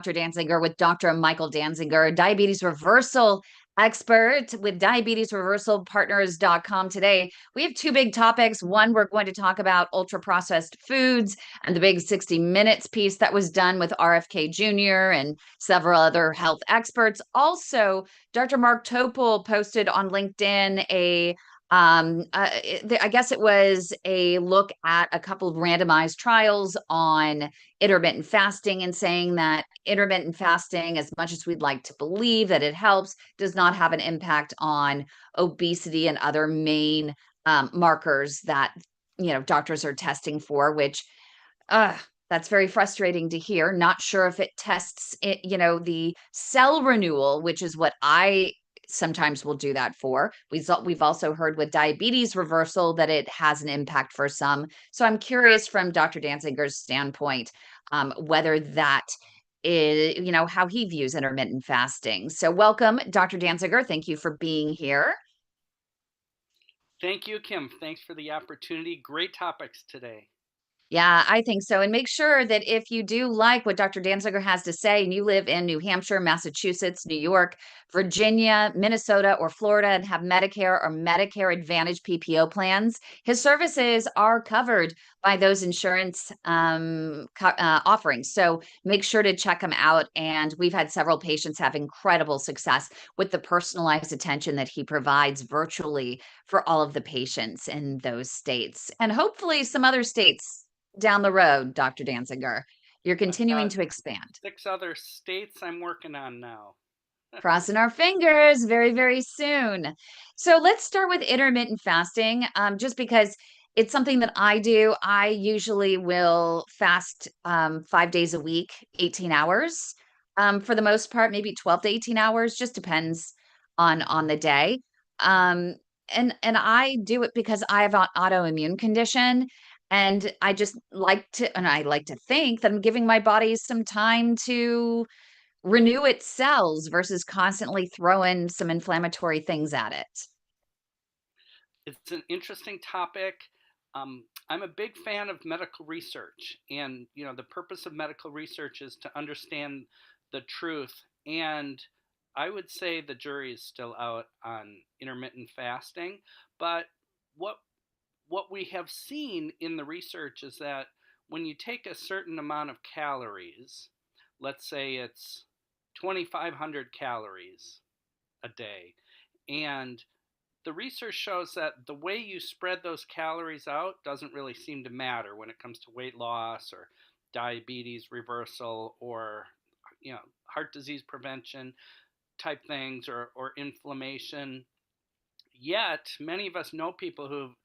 Dansinger with Dr. Michael Dansinger, diabetes reversal expert with diabetesreversalpartners.com. Today, we have two big topics. One, we're going to talk about ultra processed foods and the big 60 Minutes piece that was done with RFK Jr. and several other health experts. Also, Dr. Mark Topol posted on LinkedIn I guess it was a look at a couple of randomized trials on intermittent fasting and saying that intermittent fasting, as much as we'd like to believe that it helps, does not have an impact on obesity and other main markers that doctors are testing for, which that's very frustrating to hear. Not sure if it tests it, the cell renewal, which is what I sometimes will do that for. We've also heard with diabetes reversal that it has an impact for some. So I'm curious from Dr. Danzinger's standpoint, whether that is, how he views intermittent fasting. So welcome, Dr. Danzinger. Thank you for being here. Thank you, Kim. Thanks for the opportunity. Great topics today. Yeah, I think so. And make sure that if you do like what Dr. Danziger has to say and you live in New Hampshire, Massachusetts, New York, Virginia, Minnesota, or Florida and have Medicare or Medicare Advantage PPO plans, his services are covered by those insurance offerings. So make sure to check him out. And we've had several patients have incredible success with the personalized attention that he provides virtually for all of the patients in those states and hopefully some other states down the road, Dr. Danziger. You're I've continuing got to expand. 6 other states I'm working on now. Crossing our fingers very, very soon. So let's start with intermittent fasting, just because it's something that I do. I usually will fast 5 days a week, 18 hours. For the most part, maybe 12 to 18 hours, just depends on the day. Um, and I do it because I have an autoimmune condition. And I like to think that I'm giving my body some time to renew its cells versus constantly throwing some inflammatory things at it. It's an interesting topic. I'm a big fan of medical research, and the purpose of medical research is to understand the truth. And I would say the jury is still out on intermittent fasting, but what what we have seen in the research is that when you take a certain amount of calories, let's say it's 2,500 calories a day, and the research shows that the way you spread those calories out doesn't really seem to matter when it comes to weight loss or diabetes reversal or heart disease prevention type things or inflammation. Yet many of us know people who've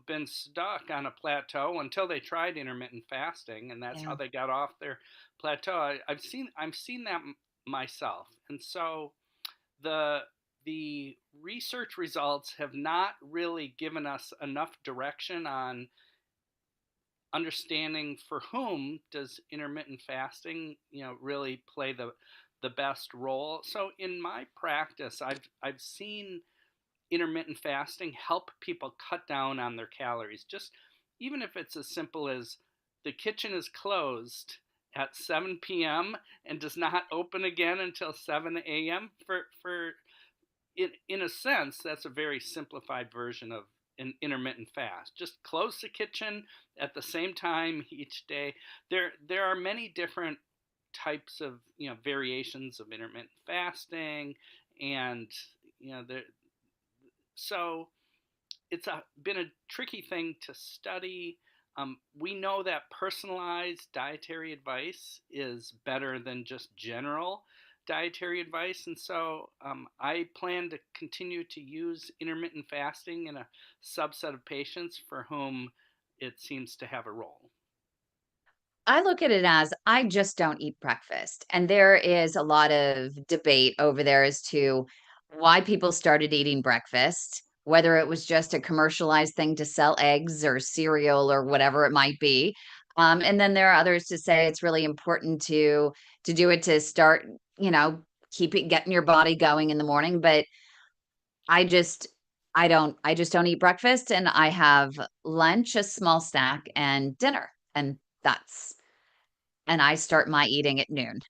been stuck on a plateau until they tried intermittent fasting, and that's how Yeah. they got off their plateau. I've seen that myself, and so the the research results have not really given us enough direction on understanding for whom does intermittent fasting really play the best role. So in my practice, I've seen intermittent fasting help people cut down on their calories. Just even if it's as simple as the kitchen is closed at 7 p.m. and does not open again until 7 a.m. For in a sense, that's a very simplified version of an intermittent fast. Just close the kitchen at the same time each day. There are many different types of variations of intermittent fasting, and there so been a tricky thing to study. We know that personalized dietary advice is better than just general dietary advice, and so I plan to continue to use intermittent fasting in a subset of patients for whom it seems to have a role. I look at it as I just don't eat breakfast. And there is a lot of debate over there as to why people started eating breakfast, whether it was just a commercialized thing to sell eggs or cereal or whatever it might be. And then there are others to say it's really important to do it to start, keep it getting your body going in the morning. But I just I just don't eat breakfast and I have lunch, a small snack, and dinner. And that's and I start my eating at noon.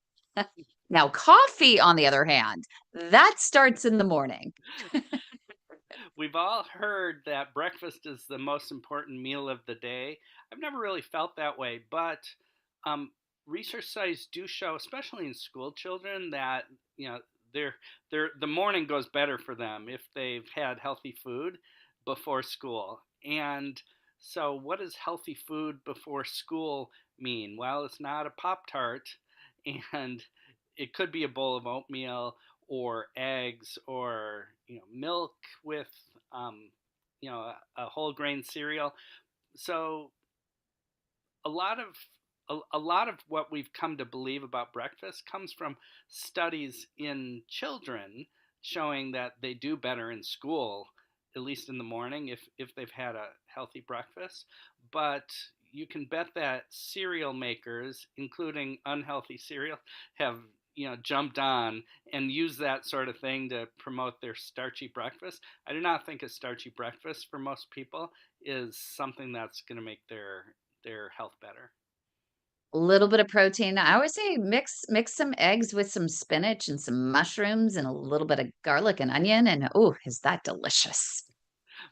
Now, coffee, on the other hand, that starts in the morning. We've all heard that breakfast is the most important meal of the day. I've never really felt that way, but um, research studies do show, especially in school children, that you know the morning goes better for them if they've had healthy food before school. And so, what does healthy food before school mean? Well, it's not a Pop Tart, and it could be a bowl of oatmeal or eggs or milk with a whole grain cereal. So a lot of a lot of what we've come to believe about breakfast comes from studies in children showing that they do better in school, at least in the morning, if they've had a healthy breakfast. But you can bet that cereal makers, including unhealthy cereal, have jumped on and used that sort of thing to promote their starchy breakfast. I do not think a starchy breakfast for most people is something that's going to make their health better. A little bit of protein. I always say mix some eggs with some spinach and some mushrooms and a little bit of garlic and onion, and oh, is that delicious.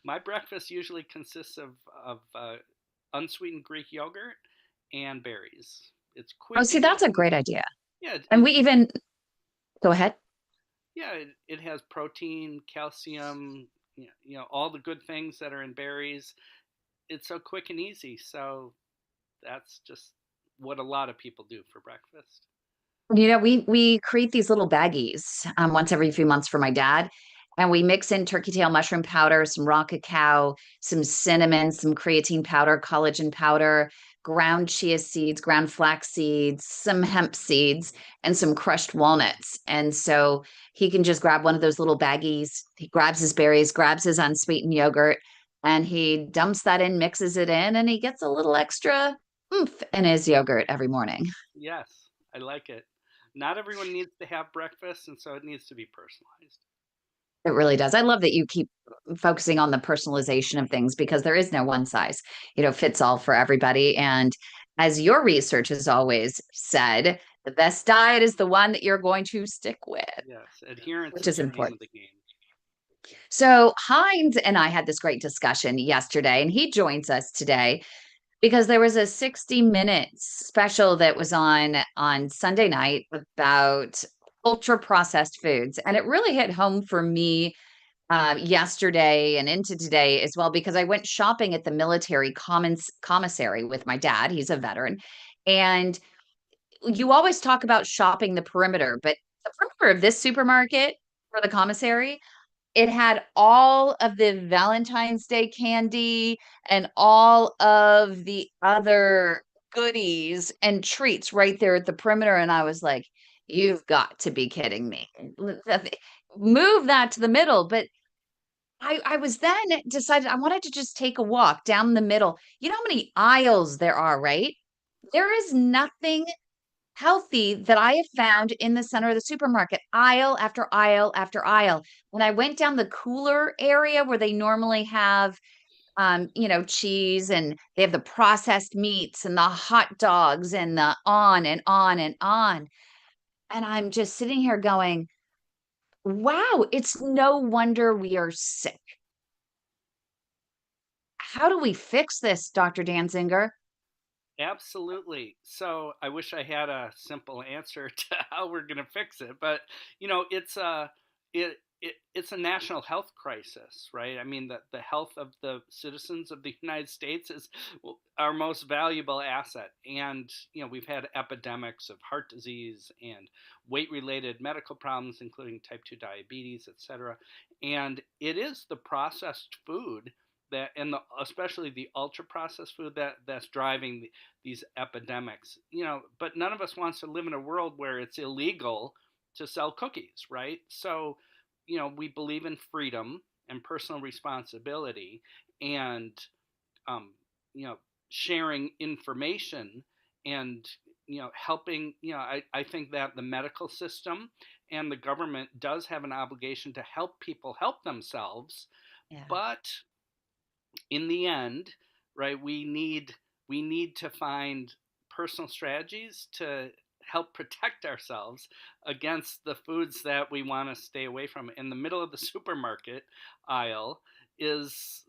My breakfast usually consists of unsweetened Greek yogurt and berries. It's Oh, quick see, and that's a easy. great idea. Yeah, And we even go ahead. yeah. It has protein, calcium, all the good things that are in berries. It's so quick and easy. So that's just what a lot of people do for breakfast. We create these little baggies once every few months for my dad, and we mix in turkey tail mushroom powder, some raw cacao, some cinnamon, some creatine powder, collagen powder, ground chia seeds, ground flax seeds, some hemp seeds, and some crushed walnuts. And so he can just grab one of those little baggies. He grabs his berries, grabs his unsweetened yogurt, and he dumps that in, mixes it in, and he gets a little extra oomph in his yogurt every morning. Yes, I like it. Not everyone needs to have breakfast, and so it needs to be personalized. It really does. I love that you keep focusing on the personalization of things because there is no one size, fits all for everybody. And as your research has always said, the best diet is the one that you're going to stick with, Yes, adherence which is is the name important. of the game. So Heinz and I had this great discussion yesterday, and he joins us today because there was a 60 minutes special that was on Sunday night about ultra processed foods. And it really hit home for me yesterday and into today as well, because I went shopping at the military commissary with my dad. He's a veteran. And you always talk about shopping the perimeter, but the perimeter of this supermarket for the commissary, it had all of the Valentine's Day candy and all of the other goodies and treats right there at the perimeter. And I was like, you've got to be kidding me. Move that to the middle. But I was then decided I wanted to just take a walk down the middle. You know how many aisles there are, right? There is nothing healthy that I have found in the center of the supermarket, aisle after aisle after aisle. When I went down the cooler area where they normally have cheese, and they have the processed meats and the hot dogs and the on and on and on. And I'm just sitting here going, wow, it's no wonder we are sick. How do we fix this, Dr. Dansinger? Absolutely. So I wish I had a simple answer to how we're going to fix it, but it's a national health crisis, right? I mean, the health of the citizens of the United States is our most valuable asset, and we've had epidemics of heart disease and weight-related medical problems, including type 2 diabetes, etc. And it is the processed food that, and especially the ultra processed food that's driving these epidemics. But none of us wants to live in a world where it's illegal to sell cookies, right? So, we believe in freedom and personal responsibility, and um, you know, sharing information, and helping. I think that the medical system and the government does have an obligation to help people help themselves, Yeah. but in the end, right, we need to find personal strategies to help protect ourselves against the foods that we want to stay away from. In the middle of the supermarket aisle is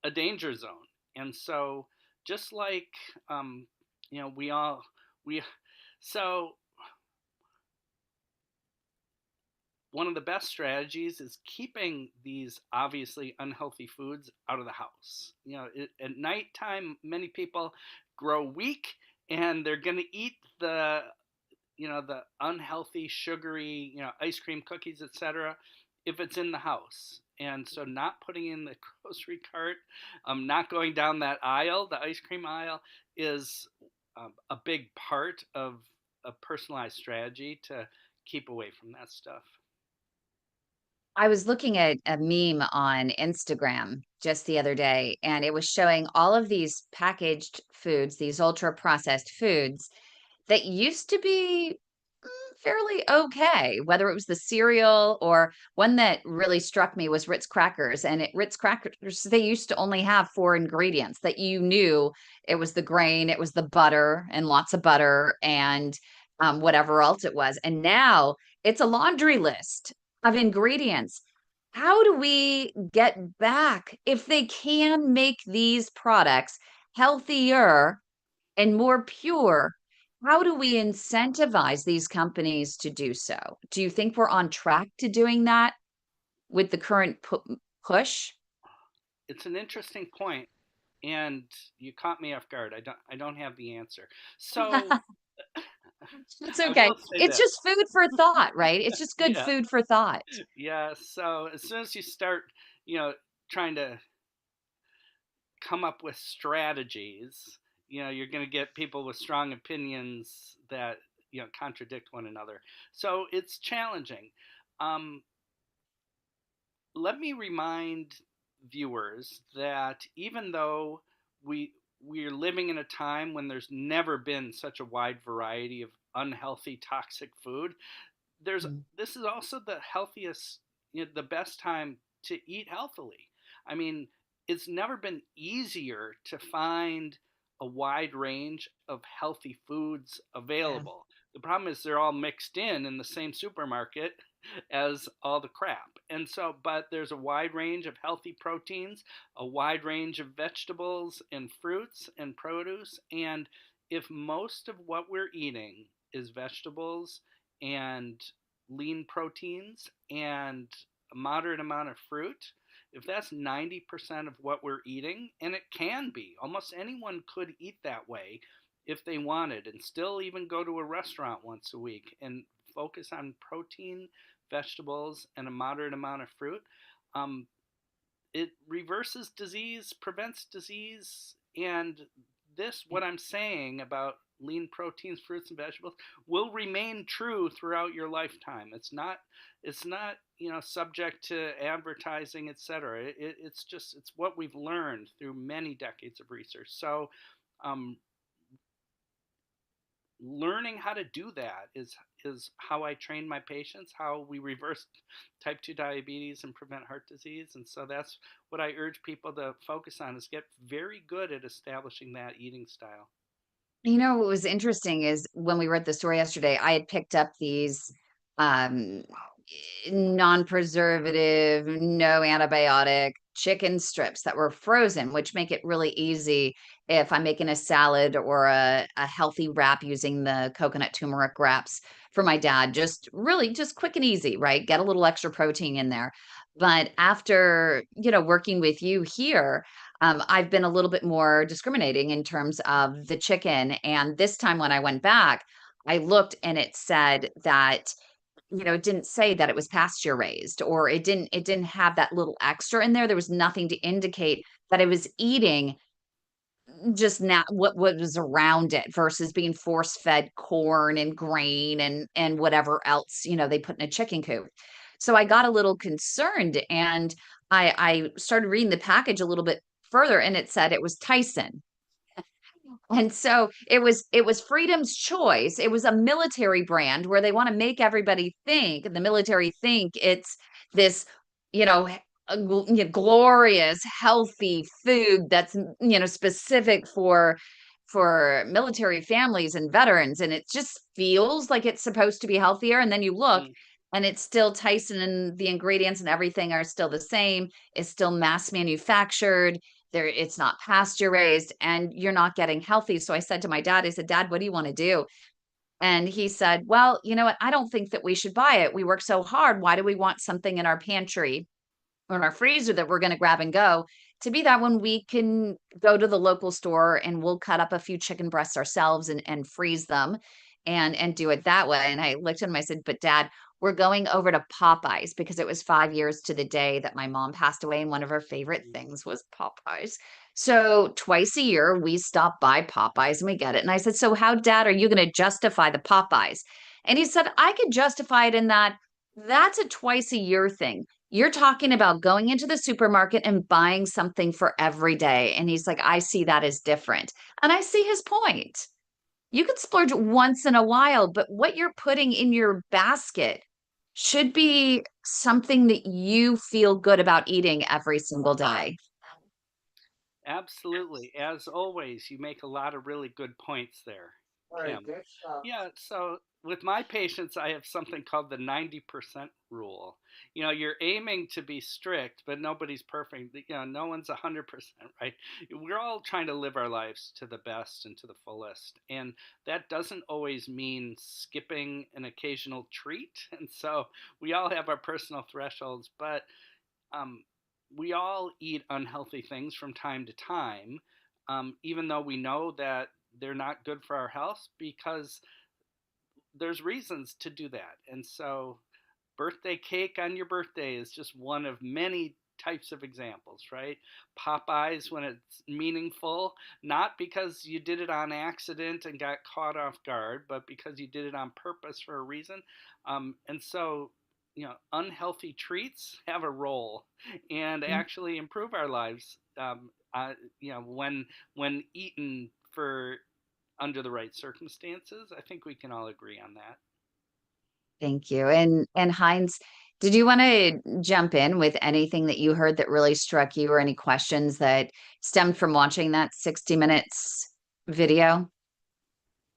a danger zone. And so, just like, we all, we, so one of the best strategies is keeping these obviously unhealthy foods out of the house. At nighttime, many people grow weak and they're going to eat the unhealthy, sugary, ice cream, cookies, etc., if it's in the house. And so, not putting in the grocery cart, not going down that aisle, the ice cream aisle, is a big part of a personalized strategy to keep away from that stuff. I was looking at a meme on Instagram just the other day, and it was showing all of these packaged foods, these ultra processed foods that used to be fairly okay, whether it was the cereal or one that really struck me was Ritz crackers. And Ritz crackers, they used to only have four ingredients that you knew. It was the grain, it was the butter and lots of butter and whatever else it was. And now it's a laundry list of ingredients. How do we get back if they can make these products healthier and more pure? How do we incentivize these companies to do so? Do you think we're on track to doing that with the current push? It's an interesting point, and you caught me off guard. I don't have the answer. So It's I okay. will say It's this. just food for thought, right? It's just good Yeah, food for thought. yeah. So as soon as you start, trying to come up with strategies, you're going to get people with strong opinions that contradict one another. So it's challenging. Um, Let me remind viewers that even though we're living in a time when there's never been such a wide variety of unhealthy, toxic food, there's Mm. this is also the healthiest, the best time to eat healthily. I mean, it's never been easier to find a wide range of healthy foods Yeah. available. The problem is they're all mixed in the same supermarket as all the crap. And so, but there's a wide range of healthy proteins, a wide range of vegetables and fruits and produce. And if most of what we're eating is vegetables and lean proteins and a moderate amount of fruit, if that's 90% of what we're eating, and it can be, almost anyone could eat that way if they wanted and still even go to a restaurant once a week and focus on protein, vegetables, and a moderate amount of fruit, um, it reverses disease, prevents disease, and what I'm saying about lean proteins, fruits, and vegetables will remain true throughout your lifetime. It's not subject to advertising, etc. It's what we've learned through many decades of research. So, um, learning how to do that is how I train my patients, how we reverse type 2 diabetes and prevent heart disease. And so that's what I urge people to focus on, is get very good at establishing that eating style. What was interesting is when we read the story yesterday, I had picked up these um, non-preservative, no antibiotic chicken strips that were frozen, which make it really easy if I'm making a salad or a healthy wrap using the coconut turmeric wraps for my dad. Just really just quick and easy, right? Get a little extra protein in there. But after, working with you here, I've been a little bit more discriminating in terms of the chicken. And this time when I went back, I looked and it said that, it didn't say that it was pasture raised, or it didn't have that little extra in there. There was nothing to indicate that I was eating just not what was around it versus being force fed corn and grain and whatever else, they put in a chicken coop. So I got a little concerned, and I started reading the package a little bit further, and it said it was Tyson. And so it was Freedom's Choice. It was a military brand where they want to make everybody think, and the military think it's this, you know, glorious, healthy food that's, specific for for military families and veterans, and it just feels like it's supposed to be healthier. And then you look Mm. and it's still Tyson, and the ingredients and everything are still the same. It's still mass manufactured. It's not pasture raised, and you're not getting healthy. So I said to my dad, I said, Dad, what do you want to do? And he said, well, you know what? I don't think that we should buy it. We work so hard. Why do we want something in our pantry or in our freezer that we're going to grab and go to be that when we can go to the local store and we'll cut up a few chicken breasts ourselves and freeze them and do it that way. And I looked at him, I said, but Dad, we're going over to Popeyes because it was 5 years to the day that my mom passed away. And one of her favorite things was Popeyes. So twice a year, we stop by Popeyes and we get it. And I said, so how, Dad, are you going to justify the Popeyes? And he said, I could justify it in that that's a twice a year thing. You're talking about going into the supermarket and buying something for every day. And he's like, I see that as different. And I see his point. You could splurge once in a while, but what you're putting in your basket should be something that you feel good about eating every single day. Absolutely. As always, you make a lot of really good points there, Very Kim. good stuff. Yeah, so with my patients, I have something called the 90% rule. You're aiming to be strict, but nobody's perfect. No one's 100%, right? We're all trying to live our lives to the best and to the fullest. And that doesn't always mean skipping an occasional treat. And so we all have our personal thresholds, but um, we all eat unhealthy things from time to time, even though we know that they're not good for our health because there's reasons to do that. And so birthday cake on your birthday is just one of many types of examples, right? Popeyes when it's meaningful, not because you did it on accident and got caught off guard, but because you did it on purpose for a reason. And so, unhealthy treats have a role and actually improve our lives. When eaten for under the right circumstances, I think we can all agree on that. Thank you. And Heinz, did you want to jump in with anything that you heard that really struck you or any questions that stemmed from watching that 60 minutes video?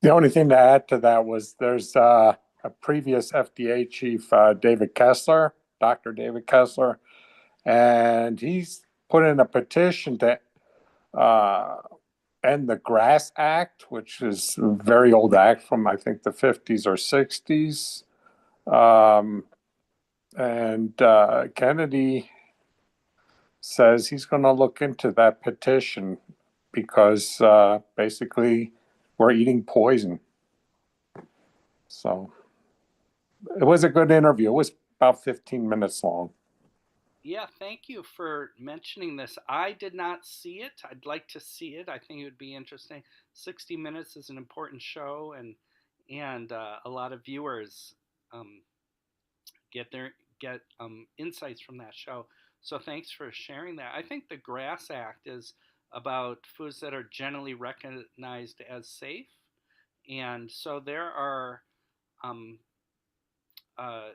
The only thing to add to that was there's a previous FDA chief, David Kessler, Dr. David Kessler, and he's put in a petition to uh, end the Grass Act, which is a very old act from, I think, the 50s or 60s. And Kennedy says he's going to look into that petition because basically we're eating poison. So it was a good interview. It was about 15 minutes long. Yeah, thank you for mentioning this. I did not see it. I'd like to see it. I think it would be interesting. 60 Minutes is an important show, and a lot of viewers um, get insights from that show. So thanks for sharing that. I think the Grass Act is about foods that are generally recognized as safe, and so um, uh,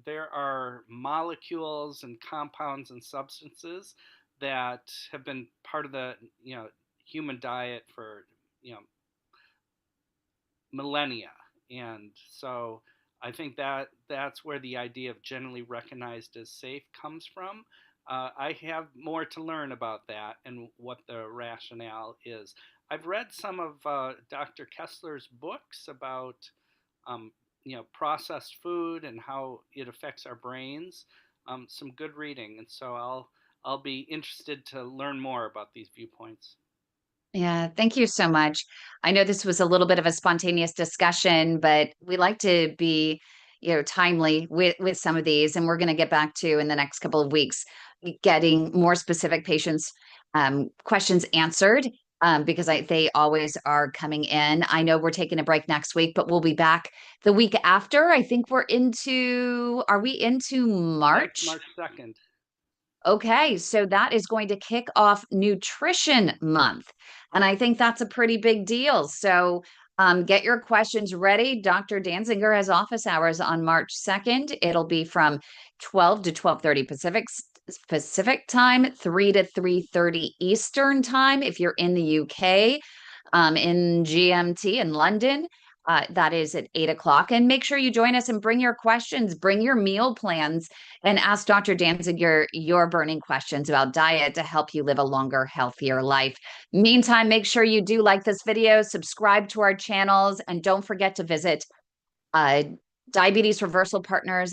there are molecules and compounds and substances that have been part of the human diet for you know millennia, and so I think that's where the idea of generally recognized as safe comes from. I have more to learn about that and what the rationale is. I've read some of Dr. Kessler's books about um, processed food and how it affects our brains. Some good reading, and so I'll be interested to learn more about these viewpoints. Yeah, thank you so much. I know this was a little bit of a spontaneous discussion, but we like to be, timely with some of these, and we're going to get back to in the next couple of weeks getting more specific patients questions answered because they always are coming in. I know we're taking a break next week, but we'll be back the week after. I think are we into That's March? March 2nd. Okay, so that is going to kick off Nutrition Month. And I think that's a pretty big deal. So get your questions ready. Dr. Dansinger has office hours on March 2nd. It'll be from 12 to 12:30 Pacific Pacific time, 3 to 3:30 Eastern time. If you're in the UK, in GMT in London, that is at 8 o'clock. And make sure you join us and bring your questions, bring your meal plans, and ask Dr. Dansinger your burning questions about diet to help you live a longer, healthier life. Meantime, make sure you do like this video, subscribe to our channels, and don't forget to visit Diabetes Reversal Partners